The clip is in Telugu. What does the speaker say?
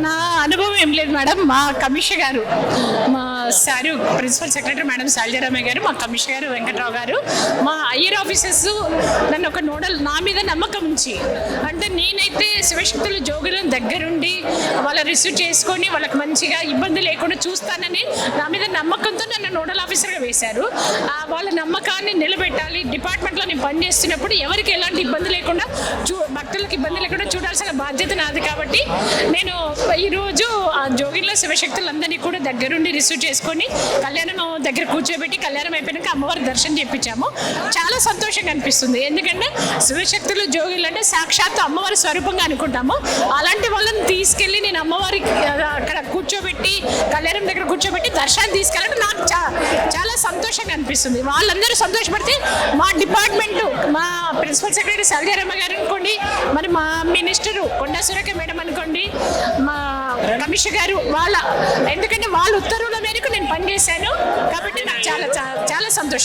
నా అనుభవం ఏం లేదు మేడం. మా కమిషనర్ గారు, మా సారు ప్రిన్సిపల్ సెక్రటరీ మేడం శాలిజారామయ్య గారు, మా కమిషనర్ గారు వెంకట్రావు గారు, మా హయ్యర్ ఆఫీసర్స్ నన్ను ఒక నోడల్ నా మీద నమ్మకం ఉంచి, అంటే నేనైతే శివశక్తులు జోగులను దగ్గరుండి వాళ్ళ రిసీవ్ చేసుకొని వాళ్ళకి మంచిగా ఇబ్బంది లేకుండా చూస్తానని నా మీద నమ్మకంతో నన్ను నోడల్ ఆఫీసర్గా వేశారు. వాళ్ళ నమ్మకాన్ని నిలబెట్టాలి. డిపార్ట్మెంట్లో నేను పనిచేస్తున్నప్పుడు ఎవరికి ఎలాంటి ఇబ్బంది లేకుండా భక్తులకు ఇబ్బంది లేకుండా చూడాల్సిన బాధ్యత నాది. కాబట్టి నేను ఈరోజు ఆ జోగిన్లో శివశక్తులందరినీ కూడా దగ్గరుండి రిసీవ్ చేసుకొని కళ్యాణం దగ్గర కూర్చోబెట్టి కళ్యాణం అయిపోయినాక అమ్మవారి దర్శనం చేయించాము. చాలా సంతోషంగా అనిపిస్తుంది. ఎందుకంటే శివశక్తులు జోగిన్లు అంటే సాక్షాత్తు అమ్మవారి స్వరూపంగా అనుకుంటాము. అలాంటి వాళ్ళని తీసుకెళ్ళి నేను అమ్మవారి అక్కడ కూర్చోబెట్టి కళ్యాణం దగ్గర కూర్చోబెట్టి దర్శనం తీసుకెళ్ళడం నాకు చాలా సంతోషంగా అనిపిస్తుంది. వాళ్ళందరూ సంతోషపడితే మా డిపార్ట్మెంట్, మా ప్రిన్సిపల్ సెక్రటరీ శాలిజారామయ్య గారు అనుకోండి, మరి మా మినిస్టరు కొండా సురేఖ మేడం అనుకోండి, మా కమిషనర్ గారు ఎందుకంటే వాళ్ళ ఉత్తర్వుల మేరకు నేను పనిచేశాను. కాబట్టి నాకు చాలా చాలా సంతోషం.